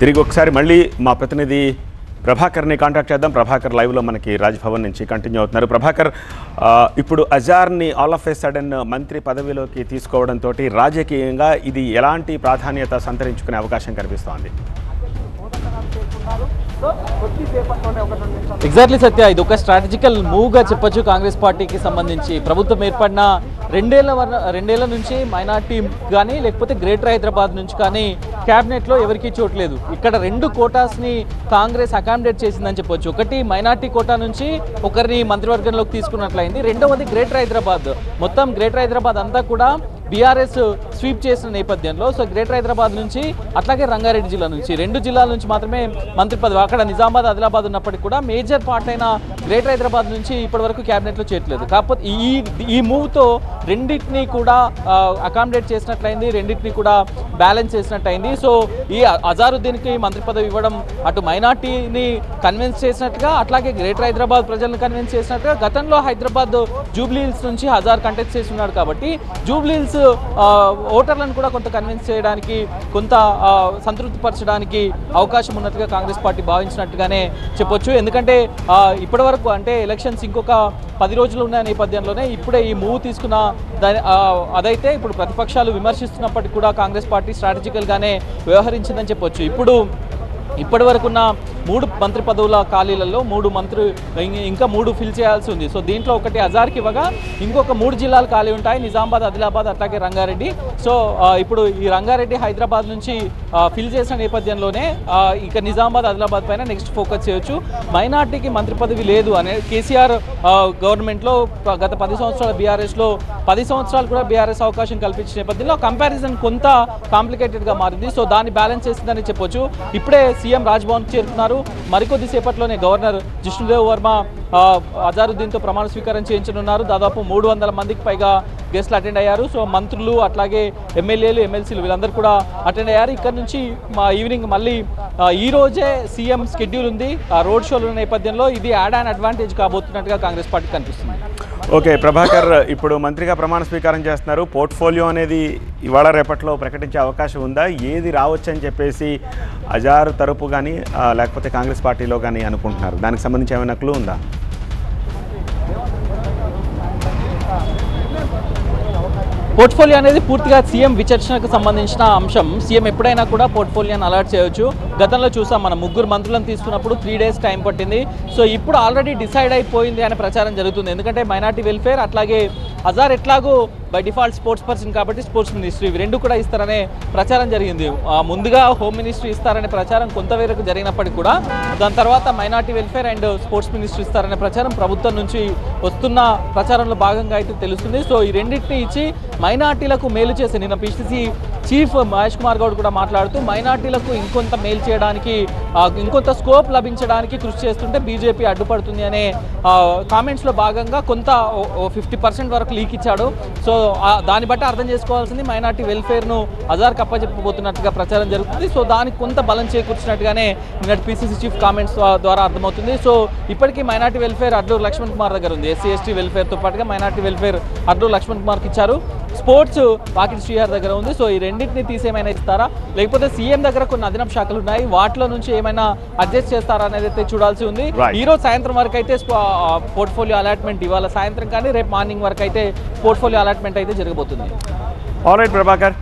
తిరిగి ఒకసారి మళ్ళీ మా ప్రతినిధి ప్రభాకర్ని కాంటాక్ట్ చేద్దాం. ప్రభాకర్ లైవ్లో మనకి రాజ్భవన్ నుంచి కంటిన్యూ అవుతున్నారు. ప్రభాకర్, ఇప్పుడు అజార్ని ఆల్ ఆఫ్ ఏ సడన్ మంత్రి పదవిలోకి తీసుకోవడంతో రాజకీయంగా ఇది ఎలాంటి ప్రాధాన్యత సంతరించుకునే అవకాశం కనిపిస్తోంది? ఎగ్జాక్ట్లీ సత్య, ఇది ఒక స్ట్రాటజికల్ మూవ్గా చెప్పొచ్చు. కాంగ్రెస్ పార్టీకి సంబంధించి ప్రభుత్వం ఏర్పడిన రెండేళ్ల నుంచి మైనార్టీ కానీ లేకపోతే గ్రేటర్ హైదరాబాద్ నుంచి కానీ క్యాబినెట్లో ఎవరికీ చోట్లేదు. ఇక్కడ 2 కోటాస్ని కాంగ్రెస్ అకామిడేట్ చేసిందని చెప్పొచ్చు. ఒకటి మైనార్టీ కోటా నుంచి ఒకరిని మంత్రివర్గంలోకి తీసుకున్నట్లయింది. రెండవది గ్రేటర్ హైదరాబాద్, మొత్తం గ్రేటర్ హైదరాబాద్ అంతా కూడా బీఆర్ఎస్ స్వీప్ చేసిన నేపథ్యంలో సో గ్రేటర్ హైదరాబాద్ నుంచి అట్లాగే రంగారెడ్డి జిల్లా నుంచి 2 జిల్లాల నుంచి మాత్రమే మంత్రి పదవి, అక్కడ నిజామాబాద్ ఆదిలాబాద్ ఉన్నప్పటికీ కూడా మేజర్ పార్ట్ అయిన గ్రేటర్ హైదరాబాద్ నుంచి ఇప్పటివరకు క్యాబినెట్లో చేరలేదు. కాకపోతే ఈ మూవ్తో రెండింటినీ కూడా అకామిడేట్ చేసినట్లయింది, రెండింటినీ కూడా బ్యాలెన్స్ చేసినట్టయింది. సో ఈ అజారుద్దీన్కి మంత్రి పదవి ఇవ్వడం అటు మైనార్టీని కన్విన్స్ చేసినట్టుగా అట్లాగే గ్రేటర్ హైదరాబాద్ ప్రజలను కన్విన్స్ చేసినట్టుగా. గతంలో హైదరాబాద్ జూబ్లీహిల్స్ నుంచి హజార్ కంటెస్ట్ చేసి ఉన్నాడు కాబట్టి జూబ్లీహిల్స్ ఓటర్లను కూడా కొంత కన్విన్స్ చేయడానికి, కొంత సంతృప్తిపరచడానికి అవకాశం ఉన్నట్టుగా కాంగ్రెస్ పార్టీ భావించినట్టుగానే చెప్పొచ్చు. ఎందుకంటే ఇప్పటి వరకు అంటే ఎలక్షన్స్ ఇంకొక 10 రోజులు ఉన్న నేపథ్యంలోనే ఇప్పుడే ఈ మూవ్ తీసుకున్న అదైతే ఇప్పుడు ప్రతిపక్షాలు విమర్శిస్తున్నప్పటికీ కూడా కాంగ్రెస్ పార్టీ స్ట్రాటజికల్గానే వ్యవహరించిందని చెప్పొచ్చు. ఇప్పటి వరకు ఉన్న 3 మంత్రి పదవుల ఖాళీలలో ఇంకా 3 ఫిల్ చేయాల్సి ఉంది. సో దీంట్లో ఒకటి అజార్కి ఇవ్వగా ఇంకొక 3 జిల్లాలు ఖాళీ ఉంటాయి, నిజామాబాద్, ఆదిలాబాద్ అట్లాగే రంగారెడ్డి. సో ఇప్పుడు ఈ రంగారెడ్డి హైదరాబాద్ నుంచి ఫిల్ చేసిన నేపథ్యంలోనే ఇక నిజామాబాద్, ఆదిలాబాద్ పైన నెక్స్ట్ ఫోకస్ చేయొచ్చు. మైనార్టీకి మంత్రి పదవి లేదు అనే కేసీఆర్ గవర్నమెంట్లో గత 10 సంవత్సరాల బీఆర్ఎస్లో 10 సంవత్సరాలు కూడా బీఆర్ఎస్ అవకాశం కల్పించిన నేపథ్యంలో కంపారిజన్ కొంత కాంప్లికేటెడ్గా మారింది. సో దాన్ని బ్యాలెన్స్ చేసిందని చెప్పొచ్చు. ఇప్పుడే సీఎం రాజ్భవన్ చేరుతున్నారు. మరికొద్ది సేపట్లోనే గవర్నర్ జిష్ణుదేవ్ వర్మ అజారుద్దీన్తో ప్రమాణ స్వీకారం చేయించనున్నారు. దాదాపు 300 మందికి పైగా గెస్ట్లు అటెండ్ అయ్యారు. సో మంత్రులు అట్లాగే ఎమ్మెల్యేలు, ఎమ్మెల్సీలు వీళ్ళందరూ కూడా అటెండ్ అయ్యారు. ఇక్కడ నుంచి ఈవినింగ్ మళ్ళీ ఈ రోజే సీఎం షెడ్యూల్ ఉంది. రోడ్ షోలు ఉన్న నేపథ్యంలో ఇది యాడ్ అండ్ అడ్వాంటేజ్ కాబోతున్నట్టుగా కాంగ్రెస్ పార్టీ కనిపిస్తుంది. ఓకే ప్రభాకర్, ఇప్పుడు మంత్రిగా ప్రమాణ స్వీకారం చేస్తున్నారు. పోర్ట్ఫోలియో అనేది ఇవాళ రేపట్లో ప్రకటించే అవకాశం ఉందా? ఏది రావచ్చు అని చెప్పేసి అజార్ తరపు కానీ లేకపోతే కాంగ్రెస్ పార్టీలో కానీ అనుకుంటున్నారు? దానికి సంబంధించి ఏమైనా క్లూ ఉందా? పోర్ట్ఫోలియో అనేది పూర్తిగా సీఎం విచక్షణకు సంబంధించిన అంశం. సీఎం ఎప్పుడైనా కూడా పోర్ట్ఫోలియోని అలాట్ చేయొచ్చు. గతంలో చూసాం, మనం 3 మంత్రులను తీసుకున్నప్పుడు 3 డేస్ టైం పట్టింది. సో ఇప్పుడు ఆల్రెడీ డిసైడ్ అయిపోయింది అనే ప్రచారం జరుగుతుంది. ఎందుకంటే మైనార్టీ వెల్ఫేర్ అట్లాగే అజార్ ఎట్లాగో బై డిఫాల్ట్ స్పోర్ట్స్ పర్సన్ కాబట్టి స్పోర్ట్స్ మినిస్ట్రీ ఇవి 2 కూడా ఇస్తారనే ప్రచారం జరిగింది. ముందుగా హోమ్ మినిస్ట్రీ ఇస్తారనే ప్రచారం కొంతవరకు జరిగినప్పటికీ కూడా దాని తర్వాత minority welfare and sports ministry ఇస్తారనే ప్రచారం ప్రభుత్వం నుంచి వస్తున్న ప్రచారంలో భాగంగా అయితే తెలుస్తుంది. సో ఈ రెండింటిని ఇచ్చి మైనార్టీలకు మేలు చేసి నిన్న పిసిసి చీఫ్ మహేష్ కుమార్ గౌడ్ కూడా మాట్లాడుతూ మైనార్టీలకు ఇంకొంత మేలు చేయడానికి, ఇంకొంత స్కోప్ లభించడానికి కృషి చేస్తుంటే బీజేపీ అడ్డుపడుతుంది అనే కామెంట్స్లో భాగంగా కొంత 50% వరకు లీక్ ఇచ్చాడు. సో దాన్ని బట్టి అర్థం చేసుకోవాల్సింది మైనార్టీ వెల్ఫేర్ను అజార్కి అప్పచెప్పబోతున్నట్టుగా ప్రచారం జరుగుతుంది. సో దానికి కొంత బలం చేకూర్చినట్టుగానే నిన్నటి పిసిసి చీఫ్ కామెంట్స్ ద్వారా అర్థమవుతుంది. సో ఇప్పటికీ మైనార్టీ వెల్ఫేర్ అడ్లూరు లక్ష్మణ్ కుమార్ దగ్గర ఉంది. ఎస్సీ ఎస్టీ వెల్ఫేర్తో పాటుగా మైనార్టీ వెల్ఫేర్ అడ్లూరు లక్ష్మణ్ కుమార్కి ఇచ్చారు. స్పోర్ట్స్ వాకిటి శ్రీహర్ దగ్గర ఉంది. సో ఈ రెండింటిని తీసేమైనా ఇస్తారా, లేకపోతే సీఎం దగ్గర కొన్ని అదనపు శాఖలు ఉన్నాయి, వాటిలో నుంచి ఏమైనా అడ్జస్ట్ చేస్తారా అనేది అయితే చూడాల్సి ఉంది. ఈ రోజు సాయంత్రం వరకు అయితే పోర్ట్ఫోలియో అలాట్మెంట్, ఇవాళ సాయంత్రం కానీ రేపు మార్నింగ్ వరకు అయితే పోర్ట్ఫోలియో అలాట్మెంట్ అయితే జరగబోతుంది. ఆల్రైట్ ప్రభాకర్.